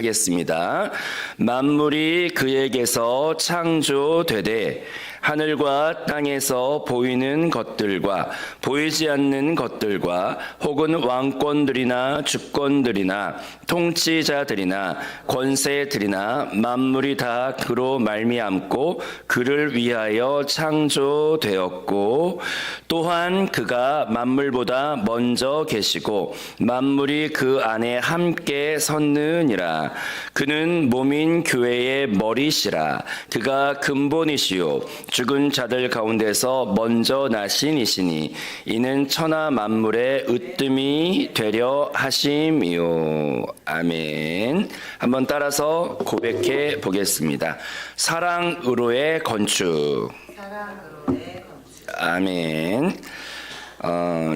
하겠습니다. 만물이 그에게서 창조되되 하늘과 땅에서 보이는 것들과 보이지 않는 것들과 혹은 왕권들이나 주권들이나 통치자들이나 권세들이나 만물이 다 그로 말미암고 그를 위하여 창조되었고 또한 그가 만물보다 먼저 계시고 만물이 그 안에 함께 섰느니라. 그는 몸인 교회의 머리시라. 그가 근본이시요 죽은 자들 가운데서 먼저 나신 이시니 이는 천하 만물의 으뜸이 되려 하심이요. 아멘. 한번 따라서 고백해 보겠습니다. 사랑으로의 건축. 아멘.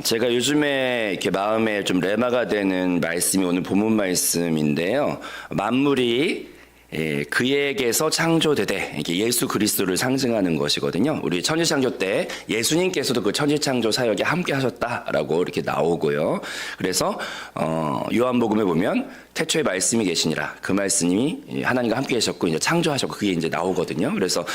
제가 요즘에 이렇게 마음에 좀 레마가 되는 말씀이 오늘 본문 말씀인데요. 만물이 그에게서 창조되되, 이게 예수 그리스도를 상징하는 것이거든요. 우리 천지창조 때 예수님께서도 그 천지창조 사역에 함께 하셨다라고 이렇게 나오고요. 그래서 요한복음에 보면 태초에 말씀이 계시니라. 그 말씀이 하나님과 함께 계셨고 이제 창조하셨고 그게 이제 나오거든요. 그래서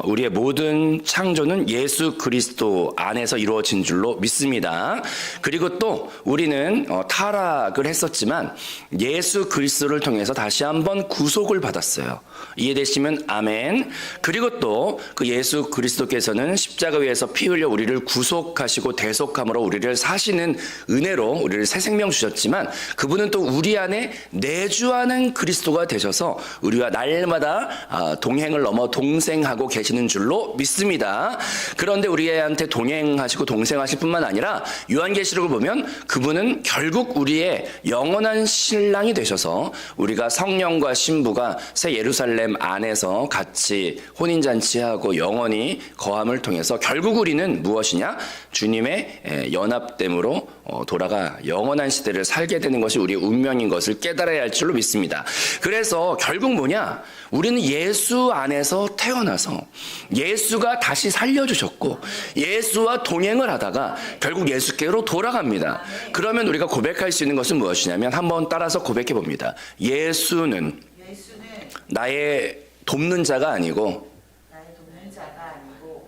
우리의 모든 창조는 예수 그리스도 안에서 이루어진 줄로 믿습니다. 그리고 또 우리는 타락을 했었지만 예수 그리스도를 통해서 다시 한번 구속을 받았어요. 이해되시면 아멘. 그리고 또 그 예수 그리스도께서는 십자가 위에서 피 흘려 우리를 구속하시고 대속함으로 우리를 사시는 은혜로 우리를 새 생명 주셨지만 그분은 또 우리 안에 내주하는 그리스도가 되셔서 우리와 날마다 동행을 넘어 동생하고 계시는 줄로 믿습니다. 그런데 우리한테 동행하시고 동생하실 뿐만 아니라 요한계시록을 보면 그분은 결국 우리의 영원한 신랑이 되셔서 우리가 성령과 신부가 새 예루살렘 안에서 같이 혼인잔치하고 영원히 거함을 통해서 결국 우리는 무엇이냐? 주님의 연합됨으로 돌아가 영원한 시대를 살게 되는 것이 우리의 운명인 것을 깨달아야 할 줄로 믿습니다. 그래서 결국 뭐냐? 우리는 예수 안에서 태어나서 예수가 다시 살려주셨고 예수와 동행을 하다가 결국 예수께로 돌아갑니다. 그러면 우리가 고백할 수 있는 것은 무엇이냐면 한번 따라서 고백해 봅니다. 예수는 나의 돕는 자가 아니고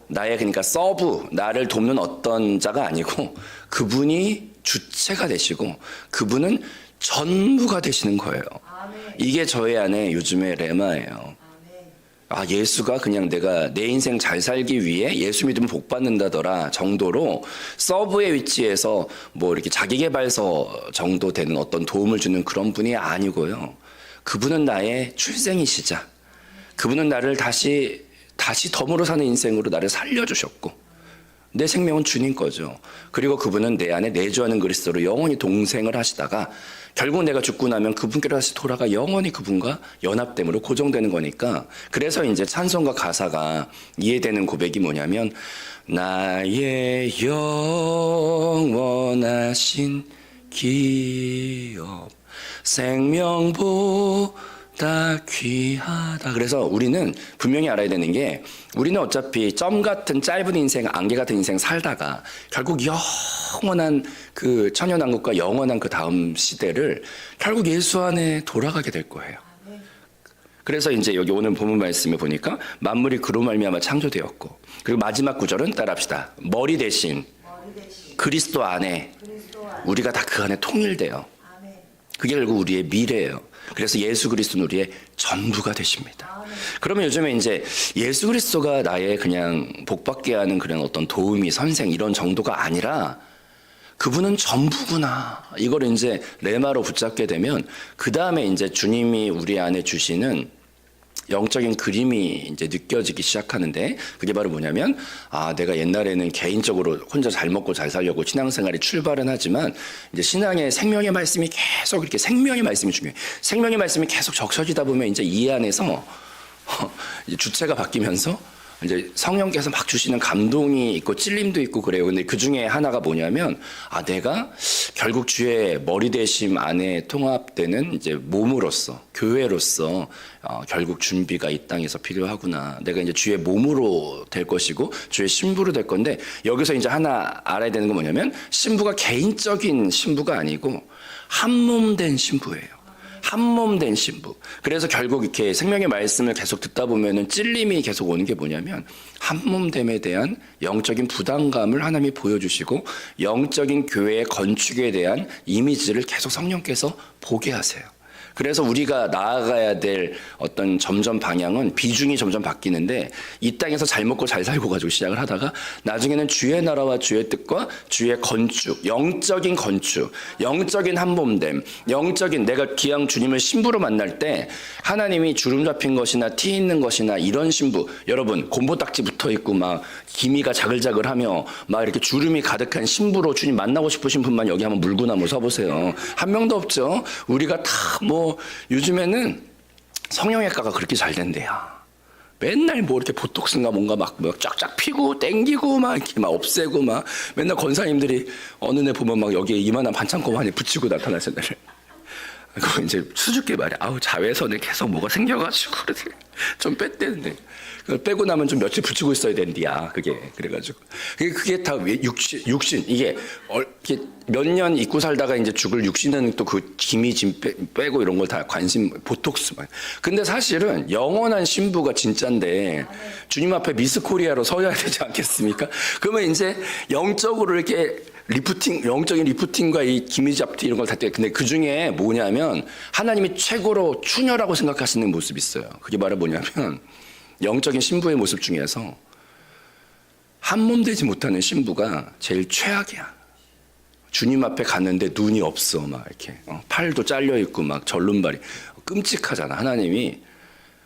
나의 그러니까 서브, 나를 돕는 어떤 자가 아니고 그분이 주체가 되시고 그분은 전부가 되시는 거예요. 이게 저의 안에 요즘의 레마예요. 예수가 그냥 내가 내 인생 잘 살기 위해 예수 믿으면 복 받는다더라 정도로 서브의 위치에서 뭐 이렇게 자기계발서 정도 되는 어떤 도움을 주는 그런 분이 아니고요. 그분은 나의 출생이시자 그분은 나를 다시 덤으로 사는 인생으로 나를 살려주셨고 내 생명은 주님 거죠. 그리고 그분은 내 안에 내주하는 그리스도로 영원히 동생을 하시다가 결국 내가 죽고 나면 그분께로 다시 돌아가 영원히 그분과 연합됨으로 고정되는 거니까 그래서 이제 찬송가 가사가 이해되는 고백이 뭐냐면 나의 영원하신 기업 생명보다 귀하다. 그래서 우리는 분명히 알아야 되는 게 우리는 어차피 점 같은 짧은 인생, 안개 같은 인생 살다가 결국 영원한 그 천연왕국과 영원한 그 다음 시대를 결국 예수 안에 돌아가게 될 거예요. 그래서 이제 여기 오늘 본문 말씀에 보니까 만물이 그로 말미암아 창조되었고 그리고 마지막 구절은 따라합시다. 머리 대신 그리스도 안에 우리가 다 그 안에 통일돼요. 그게 결국 우리의 미래예요. 그래서 예수 그리스도는 우리의 전부가 되십니다. 그러면 요즘에 이제 예수 그리스도가 나의 그냥 복받게 하는 그런 어떤 도우미, 선생 이런 정도가 아니라 그분은 전부구나. 이걸 이제 레마로 붙잡게 되면 그 다음에 이제 주님이 우리 안에 주시는 영적인 그림이 이제 느껴지기 시작하는데 그게 바로 뭐냐면 내가 옛날에는 개인적으로 혼자 잘 먹고 잘 살려고 신앙생활에 출발은 하지만 이제 신앙의 생명의 말씀이 계속 이렇게 생명의 말씀이 중요해요. 생명의 말씀이 계속 적셔지다 보면 이제 이 안에서 이제 주체가 바뀌면서 이제 성령께서 막 주시는 감동이 있고 찔림도 있고 그래요. 근데 그 중에 하나가 뭐냐면 내가 결국 주의 머리 대심 안에 통합되는 이제 몸으로서 교회로서 결국 준비가 이 땅에서 필요하구나. 내가 이제 주의 몸으로 될 것이고 주의 신부로 될 건데 여기서 이제 하나 알아야 되는 건 뭐냐면 신부가 개인적인 신부가 아니고 한 몸 된 신부예요. 한 몸 된 신부. 그래서 결국 이렇게 생명의 말씀을 계속 듣다 보면은 찔림이 계속 오는 게 뭐냐면 한 몸됨에 대한 영적인 부담감을 하나님이 보여주시고 영적인 교회의 건축에 대한 이미지를 계속 성령께서 보게 하세요. 그래서 우리가 나아가야 될 어떤 점점 방향은 비중이 점점 바뀌는데 이 땅에서 잘 먹고 잘 살고 가지고 시작을 하다가 나중에는 주의 나라와 주의 뜻과 주의 건축, 영적인 건축, 영적인 한몸됨, 영적인 내가 기왕 주님을 신부로 만날 때 하나님이 주름 잡힌 것이나 티 있는 것이나 이런 신부, 여러분 곰보딱지 붙어 있고 막 기미가 자글자글하며 막 이렇게 주름이 가득한 신부로 주님 만나고 싶으신 분만 여기 한번 물구나무 서보세요. 한 명도 없죠. 우리가 다 뭐 요즘에는 성형외과가 그렇게 잘 된대요. 맨날 뭐 이렇게 보톡스인가 뭔가 막 쫙쫙 피고 땡기고 막 이렇게 막 없애고 막 맨날 권사님들이 어느 애 보면 막 여기에 이만한 반창고 안에 붙이고 나타나잖아요. 그거 이제 수줍게 말해. 아우 자외선에 계속 뭐가 생겨가지고 그래서 좀 뺐대는데 빼고 나면 좀 며칠 붙이고 있어야 된디야. 그게 그래가지고 그게 다 육신 이게 이렇게 몇 년 입고 살다가 이제 죽을 육신은 또 그 기미 짐 빼고 이런 걸 다 관심 보톡스만. 근데 사실은 영원한 신부가 진짜인데 주님 앞에 미스 코리아로 서야 되지 않겠습니까? 그러면 이제 영적으로 이렇게 리프팅, 영적인 리프팅과 이 기미 잡티 이런 걸 다 때. 근데 그 중에 뭐냐면 하나님이 최고로 추녀라고 생각하시는 모습이 있어요. 그게 바로 뭐냐면 영적인 신부의 모습 중에서 한 몸 되지 못하는 신부가 제일 최악이야. 주님 앞에 갔는데 눈이 없어. 막 이렇게 팔도 잘려 있고 막 절름발이 끔찍하잖아. 하나님이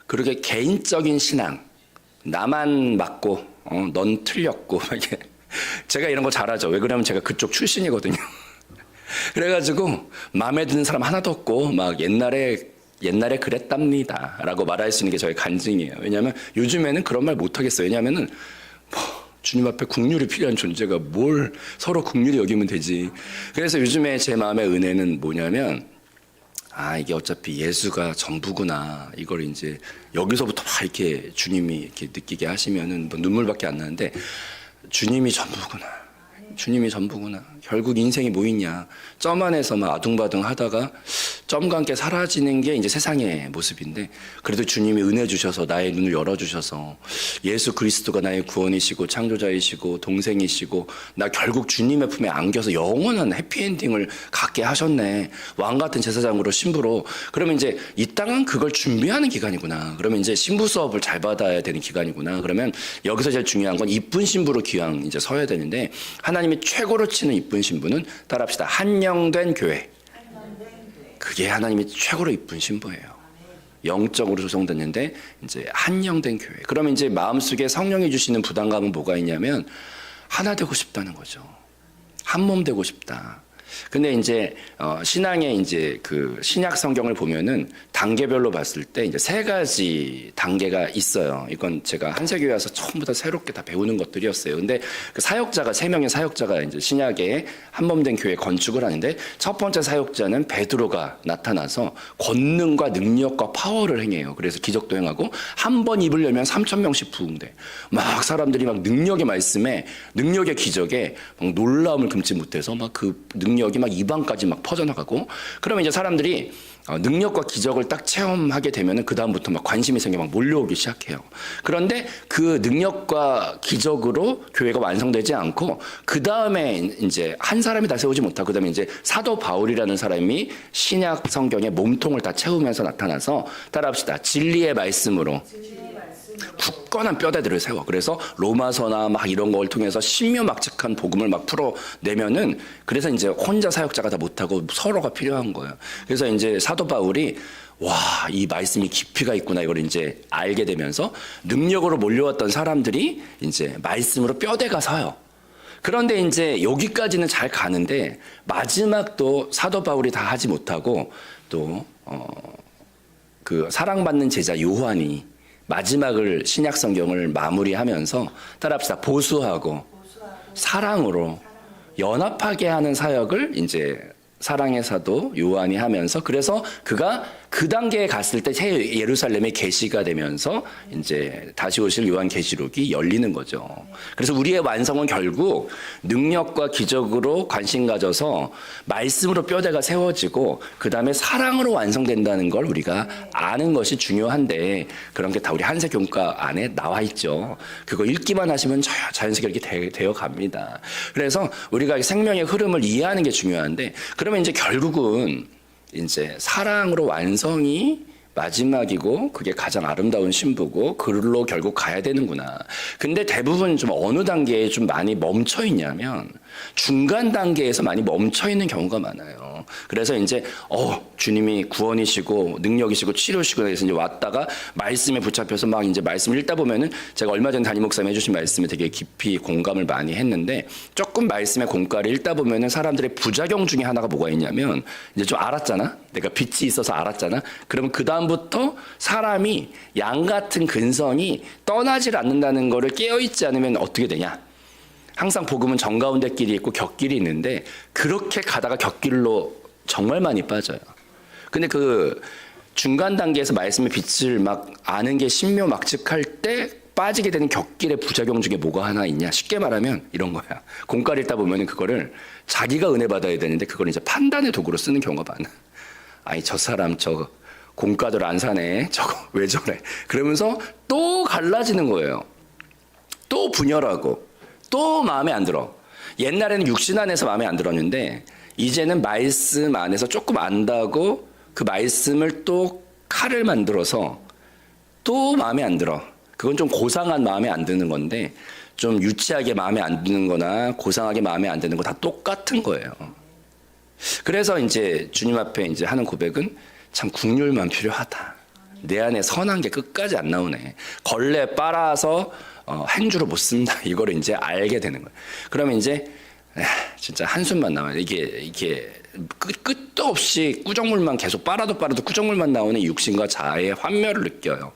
그렇게 개인적인 신앙, 나만 맞고 넌 틀렸고 이게 제가 이런 거 잘하죠. 왜 그러냐면 제가 그쪽 출신이거든요. 그래가지고 마음에 드는 사람 하나도 없고 막 옛날에 그랬답니다 라고 말할 수 있는 게 저의 간증이에요. 왜냐하면 요즘에는 그런 말 못하겠어요. 왜냐하면은 뭐 주님 앞에 국률이 필요한 존재가 뭘 서로 국률이 여기면 되지. 그래서 요즘에 제 마음의 은혜는 뭐냐면 이게 어차피 예수가 전부구나. 이걸 이제 여기서부터 막 이렇게 주님이 이렇게 느끼게 하시면은 뭐 눈물밖에 안 나는데 주님이 전부구나. 주님이 전부구나. 결국 인생이 뭐 있냐. 점 안에서 막 아둥바둥 하다가 점과 함께 사라지는 게 이제 세상의 모습인데 그래도 주님이 은혜 주셔서 나의 눈을 열어주셔서 예수 그리스도가 나의 구원이시고 창조자이시고 동생이시고 나 결국 주님의 품에 안겨서 영원한 해피엔딩을 갖게 하셨네. 왕같은 제사장으로 신부로. 그러면 이제 이 땅은 그걸 준비하는 기간이구나. 그러면 이제 신부 수업을 잘 받아야 되는 기간이구나. 그러면 여기서 제일 중요한 건 이쁜 신부로 기왕 이제 서야 되는데 하나님이 최고로 치는 이쁜 신부는 따라합시다. 한영된 교회. 그게 하나님이 최고로 이쁜 신부예요. 영적으로 조성됐는데 이제 한영된 교회. 그러면 이제 마음속에 성령이 주시는 부담감은 뭐가 있냐면 하나 되고 싶다는 거죠. 한 몸 되고 싶다. 근데 이제 신앙의 이제 그 신약 성경을 보면은 단계별로 봤을 때 이제 세 가지 단계가 있어요. 이건 제가 한세교회 와서 처음부터 새롭게 다 배우는 것들이었어요. 근데 그 사역자가 세 명의 사역자가 이제 신약의 한몸된 교회 건축을 하는데 첫 번째 사역자는 베드로가 나타나서 권능과 능력과 파워를 행해요. 그래서 기적도 행하고 한 번 입을 열면 3,000명씩 부흥돼. 막 사람들이 막 능력의 말씀에 능력의 기적에 막 놀라움을 금치 못해서 막 그 능력이 막 이방까지 막 퍼져나가고 그러면 이제 사람들이 능력과 기적을 딱 체험하게 되면은 그 다음부터 막 관심이 생겨 막 몰려오기 시작해요. 그런데 그 능력과 기적으로 교회가 완성되지 않고 그 다음에 이제 한 사람이 다 세우지 못하고 그 다음에 이제 사도 바울이라는 사람이 신약 성경의 몸통을 다 채우면서 나타나서 따라합시다. 진리의 말씀으로 굳건한 뼈대들을 세워. 그래서 로마서나 막 이런 걸 통해서 신묘막측한 복음을 막 풀어내면은 그래서 이제 혼자 사역자가 다 못하고 서로가 필요한 거예요. 그래서 이제 사도 바울이 이 말씀이 깊이가 있구나 이걸 이제 알게 되면서 능력으로 몰려왔던 사람들이 이제 말씀으로 뼈대가 서요. 그런데 이제 여기까지는 잘 가는데 마지막 또 사도 바울이 다 하지 못하고 또 그 사랑받는 제자 요한이 마지막을 신약 성경을 마무리하면서 따라합시다. 보수하고 사랑으로 연합하게 하는 사역을 이제 사랑의 사도 요한이 하면서 그래서 그가 그 단계에 갔을 때 새 예루살렘의 계시가 되면서 이제 다시 오실 요한계시록이 열리는 거죠. 그래서 우리의 완성은 결국 능력과 기적으로 관심 가져서 말씀으로 뼈대가 세워지고 그 다음에 사랑으로 완성된다는 걸 우리가 아는 것이 중요한데 그런 게 다 우리 한세 교과 안에 나와 있죠. 그거 읽기만 하시면 자연스럽게 이렇게 되어 갑니다. 그래서 우리가 생명의 흐름을 이해하는 게 중요한데 그러면 이제 결국은 이제 사랑으로 완성이 마지막이고 그게 가장 아름다운 신부고 그걸로 결국 가야 되는구나. 근데 대부분 좀 어느 단계에 좀 많이 멈춰 있냐면 중간 단계에서 많이 멈춰 있는 경우가 많아요. 그래서 이제 주님이 구원이시고 능력이시고 치료시고 해서 이제 왔다가 말씀에 붙잡혀서 막 이제 말씀을 읽다 보면은 제가 얼마 전에 담임 목사님 해주신 말씀에 되게 깊이 공감을 많이 했는데 조금 말씀의 공과를 읽다 보면은 사람들의 부작용 중에 하나가 뭐가 있냐면 이제 좀 알았잖아. 내가 빛이 있어서 알았잖아. 그러면 그 다음부터 사람이 양 같은 근성이 떠나질 않는다는 거를 깨어있지 않으면 어떻게 되냐? 항상 복음은 정가운데 길이 있고 곁길이 있는데 그렇게 가다가 곁길로 정말 많이 빠져요. 근데 그 중간 단계에서 말씀의 빛을 막 아는 게 신묘막측할 때 빠지게 되는 곁길의 부작용 중에 뭐가 하나 있냐? 쉽게 말하면 이런 거야. 공과를 읽다 보면 그거를 자기가 은혜 받아야 되는데 그걸 이제 판단의 도구로 쓰는 경우가 많아. 아니 저 사람 저 공과들 안 사네. 저거 왜 저래? 그러면서 또 갈라지는 거예요. 또 분열하고 또 마음에 안 들어. 옛날에는 육신 안에서 마음에 안 들었는데 이제는 말씀 안에서 조금 안다고 그 말씀을 또 칼을 만들어서 또 마음에 안 들어. 그건 좀 고상한 마음에 안 드는 건데 좀 유치하게 마음에 안 드는 거나 고상하게 마음에 안 드는 거 다 똑같은 거예요. 그래서 이제 주님 앞에 이제 하는 고백은 참 국률만 필요하다. 내 안에 선한 게 끝까지 안 나오네. 걸레 빨아서 행주로 못 쓴다. 이거를 이제 알게 되는 거예요. 그러면 이제 진짜 한숨만 나와요. 이게 끝도 없이 꾸정물만 계속 빨아도 꾸정물만 나오는 육신과 자아의 환멸을 느껴요.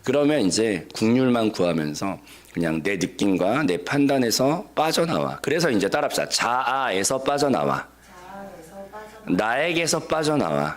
그러면 이제 국률만 구하면서 그냥 내 느낌과 내 판단에서 빠져나와. 그래서 이제 따라합시다. 자아에서 빠져나와. 나에게서 빠져나와.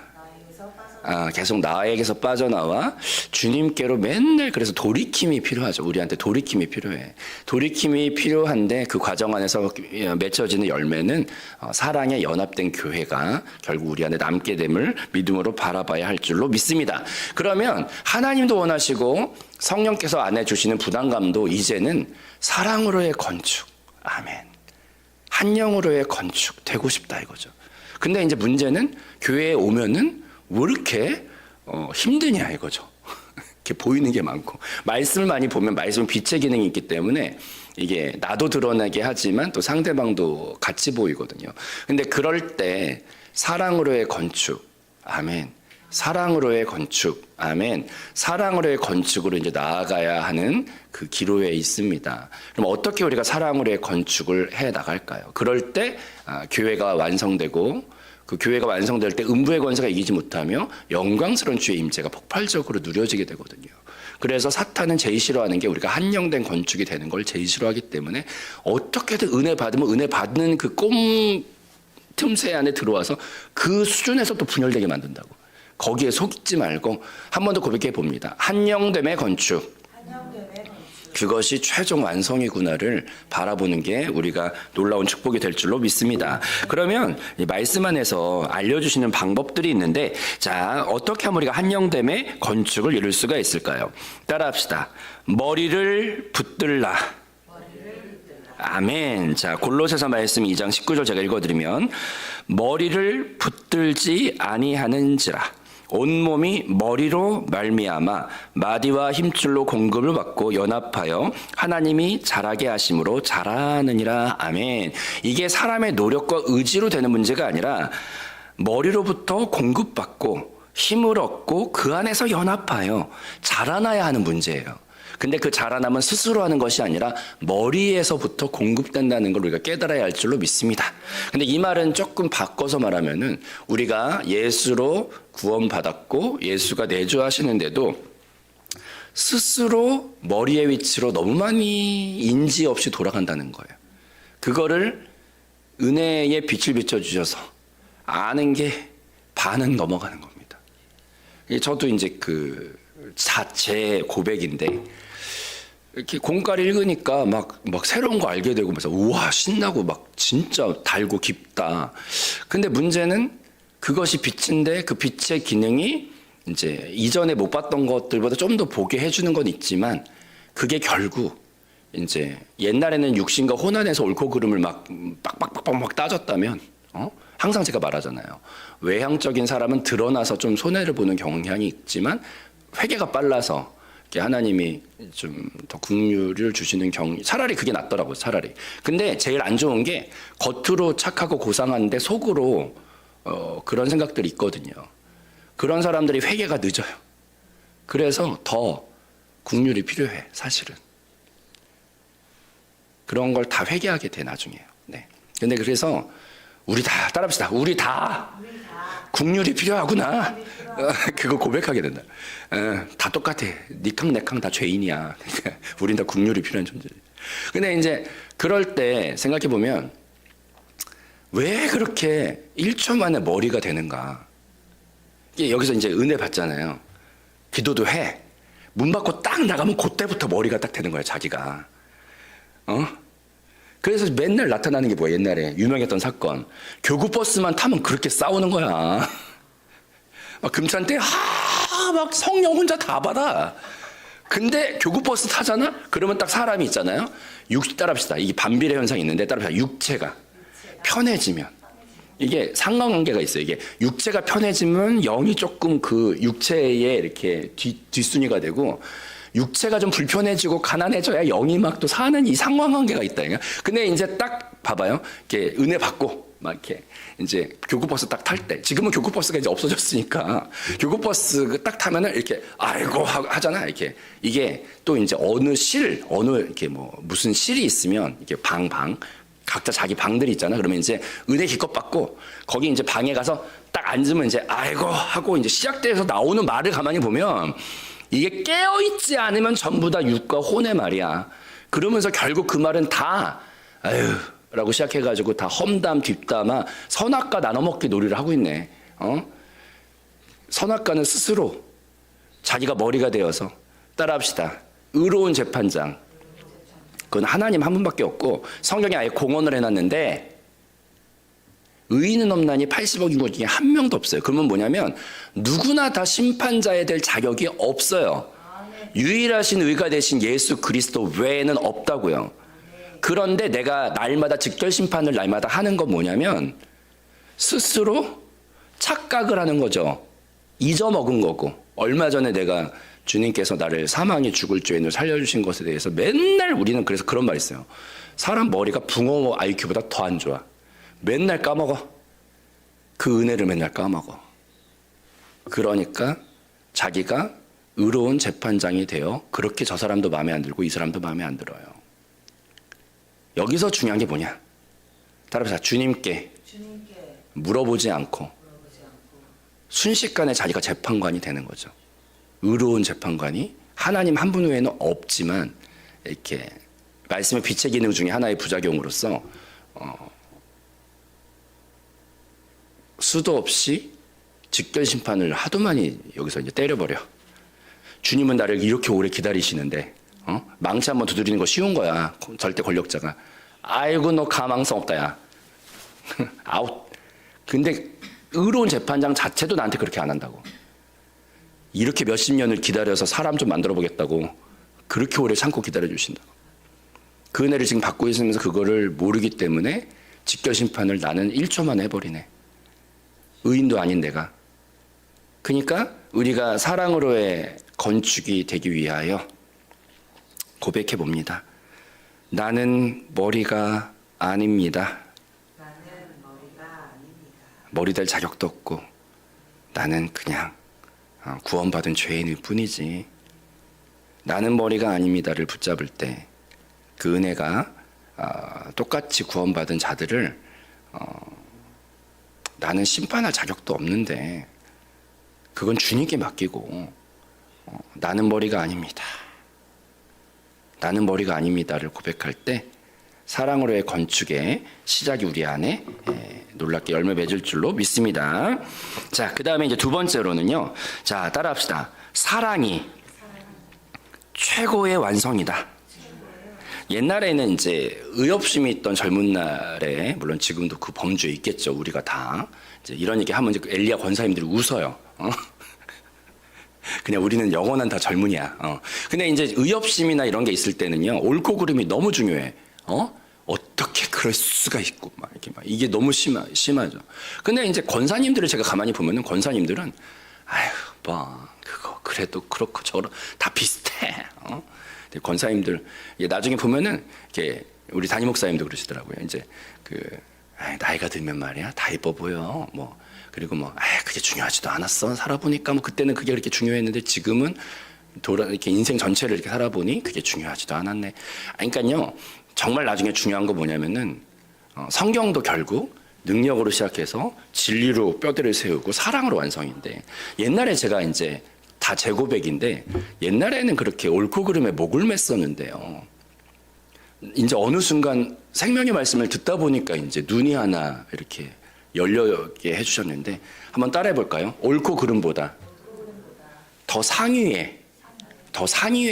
계속 나에게서 빠져나와 주님께로 맨날 그래서 돌이킴이 필요하죠. 우리한테 돌이킴이 필요해. 돌이킴이 필요한데 그 과정 안에서 맺혀지는 열매는 사랑에 연합된 교회가 결국 우리 안에 남게 됨을 믿음으로 바라봐야 할 줄로 믿습니다. 그러면 하나님도 원하시고 성령께서 안에 주시는 부담감도 이제는 사랑으로의 건축. 아멘. 한 영으로의 건축 되고 싶다 이거죠. 근데 이제 문제는 교회에 오면은 왜 이렇게 힘드냐 이거죠. 이렇게 보이는 게 많고 말씀을 많이 보면 말씀은 빛의 기능이 있기 때문에 이게 나도 드러나게 하지만 또 상대방도 같이 보이거든요. 근데 그럴 때 사랑으로의 건축, 아멘. 사랑으로의 건축, 아멘. 사랑으로의 건축으로 이제 나아가야 하는 그 기로에 있습니다. 그럼 어떻게 우리가 사랑으로의 건축을 해 나갈까요? 그럴 때 교회가 완성되고 그 교회가 완성될 때 음부의 권세가 이기지 못하며 영광스러운 주의 임재가 폭발적으로 누려지게 되거든요. 그래서 사탄은 제일 싫어하는 게 우리가 한영된 건축이 되는 걸 제일 싫어하기 때문에 어떻게든 은혜 받으면 은혜 받는 그 꼼 틈새 안에 들어와서 그 수준에서 또 분열되게 만든다고. 거기에 속지 말고 한 번 더 고백해 봅니다. 한영됨의 건축. 그것이 최종 완성이구나를 바라보는 게 우리가 놀라운 축복이 될 줄로 믿습니다. 그러면 이 말씀 안에서 알려주시는 방법들이 있는데 자 어떻게 하면 우리가 한영됨의 건축을 이룰 수가 있을까요? 따라합시다. 머리를 붙들라. 아멘. 자 골로새서 말씀 2장 19절 제가 읽어드리면 머리를 붙들지 아니하는지라. 온몸이 머리로 말미암아 마디와 힘줄로 공급을 받고 연합하여 하나님이 자라게 하심으로 자라느니라. 아멘. 이게 사람의 노력과 의지로 되는 문제가 아니라 머리로부터 공급받고 힘을 얻고 그 안에서 연합하여 자라나야 하는 문제예요. 근데 그 자라남은 스스로 하는 것이 아니라 머리에서부터 공급된다는 걸 우리가 깨달아야 할 줄로 믿습니다. 근데 이 말은 조금 바꿔서 말하면은 우리가 예수로 구원받았고 예수가 내주하시는데도 스스로 머리의 위치로 너무 많이 인지 없이 돌아간다는 거예요. 그거를 은혜의 빛을 비춰주셔서 아는 게 반은 넘어가는 겁니다. 저도 이제 제 고백인데, 이렇게 공과를 읽으니까 막 새로운 거 알게 되고, 그래서 우와, 신나고 막 진짜 달고 깊다. 근데 문제는 그것이 빛인데 그 빛의 기능이 이제 이전에 못 봤던 것들보다 좀 더 보게 해주는 건 있지만, 그게 결국 이제 옛날에는 육신과 혼안에서 옳고 그름을 막 빡빡빡빡 따졌다면, 항상 제가 말하잖아요. 외향적인 사람은 드러나서 좀 손해를 보는 경향이 있지만 회개가 빨라서 하나님이 좀 더 긍휼을 주시는 차라리 그게 낫더라고요. 차라리. 근데 제일 안 좋은 게 겉으로 착하고 고상한데 속으로 그런 생각들이 있거든요. 그런 사람들이 회개가 늦어요. 그래서 더 긍휼이 필요해, 사실은. 그런 걸 다 회개하게 돼, 나중에요. 네. 근데 그래서 우리 다 따라합시다. 우리 다 긍휼이 필요하구나. 그거 고백하게 된다. 다 똑같아. 니캉 내캉 다 죄인이야. 우린 다 긍휼이 필요한 존재지. 근데 이제 그럴 때 생각해 보면 왜 그렇게 1초 만에 머리가 되는가? 여기서 이제 은혜 받잖아요. 기도도 해. 문 받고 딱 나가면 그때부터 머리가 딱 되는 거야, 자기가. 그래서 맨날 나타나는 게 뭐야, 옛날에 유명했던 사건. 교구버스만 타면 그렇게 싸우는 거야. 막 금찬 때, 막 성령 혼자 다 받아. 근데 교구버스 타잖아? 그러면 딱 사람이 있잖아요. 따라합시다. 이게 반비례 현상이 있는데, 따라합시다. 육체가 편해지면. 이게 상관관계가 있어요. 이게 육체가 편해지면 영이 조금 그 육체에 이렇게 뒷순위가 되고, 육체가 좀 불편해지고 가난해져야 영이 막 또 사는 이 상관관계가 있다. 근데 이제 딱 봐봐요. 이렇게 은혜 받고 막 이렇게 이제 교구버스 딱 탈 때, 지금은 교구버스가 이제 없어졌으니까 교구버스 딱 타면은 이렇게 아이고 하잖아. 이렇게 이게 또 이제 어느 이렇게 뭐 무슨 실이 있으면 이렇게 각자 자기 방들이 있잖아. 그러면 이제 은혜 기껏 받고 거기 이제 방에 가서 딱 앉으면 이제 아이고 하고 이제 시작돼서 나오는 말을 가만히 보면 이게 깨어있지 않으면 전부 다 육과 혼의 말이야. 그러면서 결국 그 말은 다 아유 라고 시작해가지고 다 험담 뒷담화 선악과 나눠먹기 놀이를 하고 있네. 선악과는 스스로 자기가 머리가 되어서 따라합시다. 의로운 재판장. 그건 하나님 한 분밖에 없고 성경에 아예 공언을 해놨는데 의인은 없나니 80억 인구 중에 한 명도 없어요. 그러면 뭐냐면 누구나 다 심판자에 될 자격이 없어요. 유일하신 의가 되신 예수 그리스도 외에는 없다고요. 그런데 내가 날마다 직결심판을 날마다 하는 건 뭐냐면 스스로 착각을 하는 거죠. 잊어먹은 거고. 얼마 전에 내가 주님께서 나를 사망의 죽을 죄인으로 살려주신 것에 대해서 맨날 우리는 그래서 그런 말 있어요. 사람 머리가 붕어 IQ보다 더 안 좋아. 맨날 까먹어. 그 은혜를 맨날 까먹어. 그러니까 자기가 의로운 재판장이 되어 그렇게 저 사람도 마음에 안 들고 이 사람도 마음에 안 들어요. 여기서 중요한 게 뭐냐? 따라서 주님께 물어보지 않고 순식간에 자기가 재판관이 되는 거죠. 의로운 재판관이 하나님 한 분 외에는 없지만 이렇게 말씀의 빛의 기능 중에 하나의 부작용으로서 수도 없이 직결 심판을 하도 많이 여기서 이제 때려버려. 주님은 나를 이렇게 오래 기다리시는데 망치 한번 두드리는 거 쉬운 거야. 절대 권력자가. 아이고 너 가망성 없다 야. 아웃. 근데 의로운 재판장 자체도 나한테 그렇게 안 한다고. 이렇게 몇십 년을 기다려서 사람 좀 만들어 보겠다고 그렇게 오래 참고 기다려 주신다고. 그 은혜를 지금 받고 있으면서 그거를 모르기 때문에 직결 심판을 나는 1초 만에 해버리네. 의인도 아닌 내가. 그러니까 우리가 사랑으로의 건축이 되기 위하여 고백해 봅니다. 나는 머리가 아닙니다. 머리 될 자격도 없고 나는 그냥 구원받은 죄인일 뿐이지. 나는 머리가 아닙니다를 붙잡을 때 그 은혜가 똑같이 구원받은 자들을 나는 심판할 자격도 없는데 그건 주님께 맡기고 나는 머리가 아닙니다. 나는 머리가 아닙니다를 고백할 때 사랑으로의 건축의 시작이 우리 안에 놀랍게 열매 맺을 줄로 믿습니다. 자, 그 다음에 이제 두 번째로는요. 자, 따라합시다. 사랑이 최고의 완성이다. 옛날에는 이제 의협심이 있던 젊은 날에, 물론 지금도 그 범주에 있겠죠. 우리가 다 이제 이런 얘기 하면 이제 엘리야 권사님들이 웃어요. 그냥 우리는 영원한 다 젊은이야. 근데 이제 의협심이나 이런 게 있을 때는요, 옳고 그름이 너무 중요해. 어떻게 그럴 수가 있고, 막 이렇게 막 이게 너무 심하죠. 근데 이제 권사님들을 제가 가만히 보면은 권사님들은, 아휴, 뭐, 그거, 그래도 그렇고 저런, 다 비슷해. 권사님들, 나중에 보면은, 이렇게, 우리 담임 목사님도 그러시더라고요. 이제, 나이가 들면 말이야, 다 예뻐 보여. 뭐, 그리고 뭐, 그게 중요하지도 않았어. 살아보니까 뭐, 그때는 그게 그렇게 중요했는데, 지금은 이렇게 인생 전체를 이렇게 살아보니, 그게 중요하지도 않았네. 그러니까요, 정말 나중에 중요한 거 뭐냐면은, 성경도 결국 능력으로 시작해서 진리로 뼈대를 세우고 사랑으로 완성인데, 옛날에 제가 이제 다 제 고백인데, 옛날에는 그렇게 옳고 그름에 목을 맸었는데요. 이제 어느 순간 생명의 말씀을 듣다 보니까 이제 눈이 하나 이렇게 열려게 해주셨는데, 한번 따라해 볼까요? 옳고 그름보다 더 상위에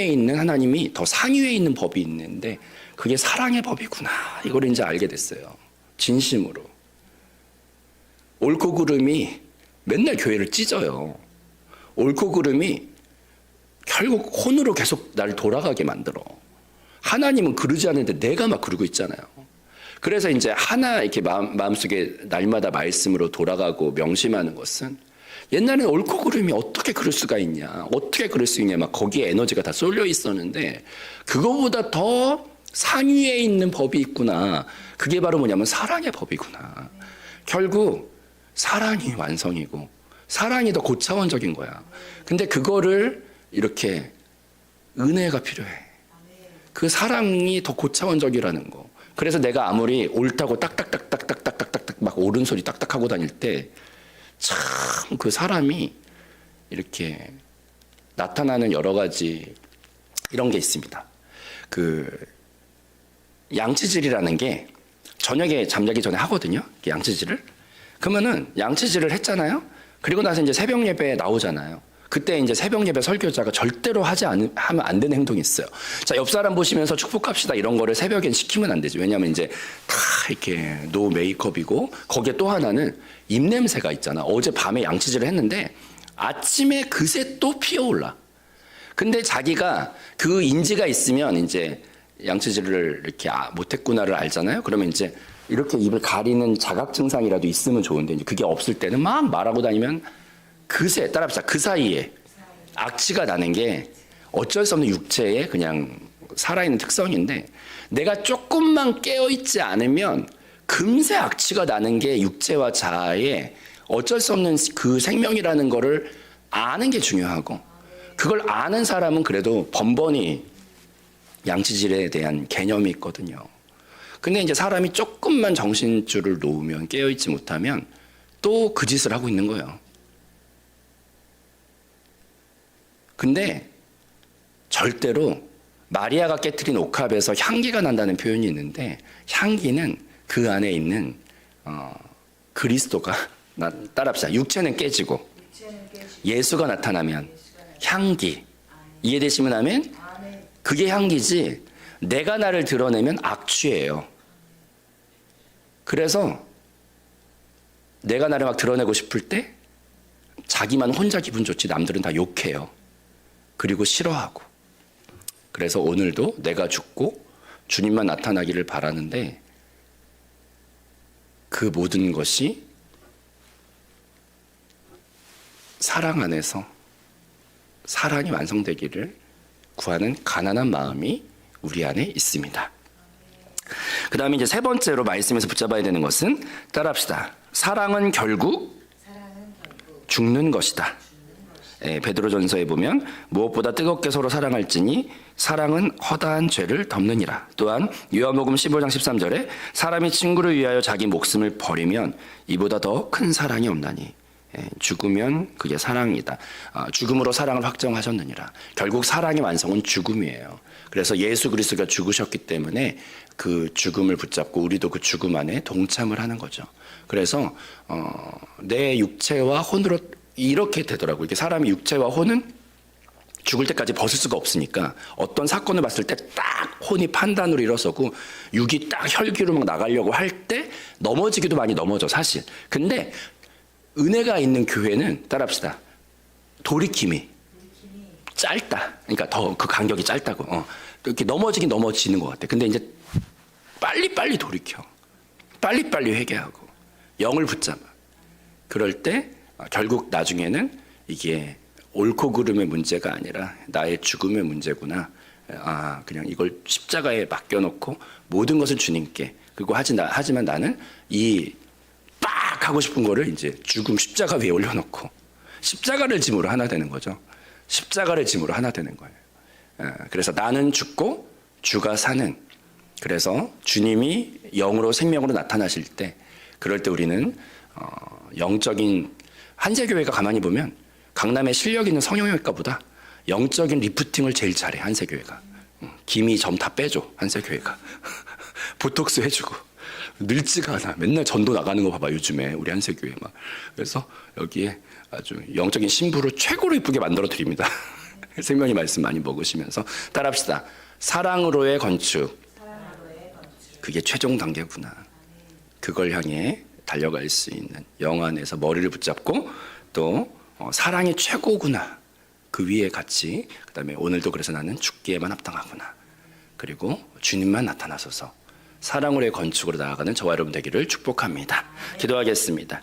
있는 하나님이, 더 상위에 있는 법이 있는데, 그게 사랑의 법이구나. 이걸 이제 알게 됐어요. 진심으로. 옳고 그름이 맨날 교회를 찢어요. 옳고 그름이 결국 혼으로 계속 날 돌아가게 만들어. 하나님은 그러지 않는데 내가 막 그러고 있잖아요. 그래서 이제 하나 이렇게 마음속에 날마다 말씀으로 돌아가고 명심하는 것은, 옛날에는 옳고 그름이 어떻게 그럴 수가 있냐, 어떻게 그럴 수 있냐, 막 거기에 에너지가 다 쏠려 있었는데, 그거보다 더 상위에 있는 법이 있구나. 그게 바로 뭐냐면 사랑의 법이구나. 결국 사랑이 완성이고 사랑이 더 고차원적인 거야. 근데 그거를 이렇게 은혜가 필요해. 그 사랑이 더 고차원적이라는 거. 그래서 내가 아무리 옳다고 딱딱딱딱딱딱딱딱 막 옳은 소리 딱딱하고 다닐 때 참 그 사람이 이렇게 나타나는 여러 가지 이런 게 있습니다. 양치질이라는 게 저녁에 잠자기 전에 하거든요. 양치질을. 그러면은 양치질을 했잖아요. 그리고 나서 이제 새벽 예배에 나오잖아요. 그때 이제 새벽 예배 설교자가 절대로 하면 안 되는 행동이 있어요. 자, 옆 사람 보시면서 축복합시다 이런 거를 새벽엔 시키면 안 되죠. 왜냐하면 이제 다 이렇게 노 메이크업이고, 거기에 또 하나는 입냄새가 있잖아. 어제 밤에 양치질을 했는데 아침에 그새 또 피어올라. 근데 자기가 그 인지가 있으면 이제 양치질을 이렇게 못했구나를 알잖아요. 그러면 이제 이렇게 입을 가리는 자각 증상이라도 있으면 좋은데, 이제 그게 없을 때는 막 말하고 다니면 그새, 따라합시다. 그 사이에 악취가 나는 게 어쩔 수 없는 육체의 그냥 살아있는 특성인데, 내가 조금만 깨어있지 않으면 금세 악취가 나는 게 육체와 자아의 어쩔 수 없는 그 생명이라는 거를 아는 게 중요하고, 그걸 아는 사람은 그래도 번번이 양치질에 대한 개념이 있거든요. 근데 이제 사람이 조금만 정신줄을 놓으면, 깨어있지 못하면 또 그 짓을 하고 있는 거예요. 근데 절대로 마리아가 깨트린 옥합에서 향기가 난다는 표현이 있는데, 향기는 그 안에 있는 그리스도가, 따라합시다. 육체는 깨지고 예수가 나타나면 향기. 이해되시면 아멘? 그게 향기지, 내가 나를 드러내면 악취예요. 그래서 내가 나를 막 드러내고 싶을 때 자기만 혼자 기분 좋지 남들은 다 욕해요. 그리고 싫어하고. 그래서 오늘도 내가 죽고 주님만 나타나기를 바라는데, 그 모든 것이 사랑 안에서 사랑이 완성되기를 구하는 가난한 마음이 우리 안에 있습니다. 그 다음에 이제 세 번째로 말씀에서 붙잡아야 되는 것은, 따라합시다. 사랑은 결국 죽는 것이다. 베드로전서에 보면 무엇보다 뜨겁게 서로 사랑할지니 사랑은 허다한 죄를 덮느니라. 또한 요한복음 15장 13절에 사람이 친구를 위하여 자기 목숨을 버리면 이보다 더 큰 사랑이 없나니. 죽으면 그게 사랑이다. 죽음으로 사랑을 확정하셨느니라. 결국 사랑의 완성은 죽음이에요. 그래서 예수 그리스도가 죽으셨기 때문에 그 죽음을 붙잡고 우리도 그 죽음 안에 동참을 하는 거죠. 그래서 내 육체와 혼으로 이렇게 되더라고요. 이게 사람이 육체와 혼은 죽을 때까지 벗을 수가 없으니까 어떤 사건을 봤을 때 딱 혼이 판단으로 일어서고 육이 딱 혈기로 막 나가려고 할 때 넘어지기도 많이 넘어져 사실. 근데 은혜가 있는 교회는 따라합시다. 돌이킴이 짧다. 그러니까 더 그 간격이 짧다고. 이렇게 넘어지긴 넘어지는 것 같아. 근데 이제 빨리 돌이켜. 빨리 회개하고 영을 붙잡아. 그럴 때 결국 나중에는 이게 옳고 그름의 문제가 아니라 나의 죽음의 문제구나. 그냥 이걸 십자가에 맡겨놓고 모든 것을 주님께. 그리고 하지만 나는 이 빡 하고 싶은 거를 이제 죽음 십자가 위에 올려놓고 십자가를 짐으로 하나 되는 거죠. 십자가를 짐으로 하나 되는 거예요. 그래서 나는 죽고 주가 사는. 그래서 주님이 영으로 생명으로 나타나실 때 그럴 때 우리는 영적인 한세교회가 가만히 보면 강남에 실력 있는 성형외과보다 영적인 리프팅을 제일 잘해 한세교회가. 기미 점 다 빼줘 한세교회가. 보톡스 해주고 늙지가 않아. 맨날 전도 나가는 거 봐봐 요즘에 우리 한세교회 막. 그래서 여기에 아주 영적인 신부를 최고로 이쁘게 만들어 드립니다. 생명의 말씀 많이 먹으시면서 따라합시다. 사랑으로의 건축. 그게 최종 단계구나. 그걸 향해 달려갈 수 있는 영 안에서 머리를 붙잡고 또 사랑이 최고구나. 그 위에 같이 그다음에 오늘도 그래서 나는 죽기에만 합당하구나. 그리고 주님만 나타나소서 사랑으로의 건축으로 나아가는 저와 여러분 되기를 축복합니다. 기도하겠습니다.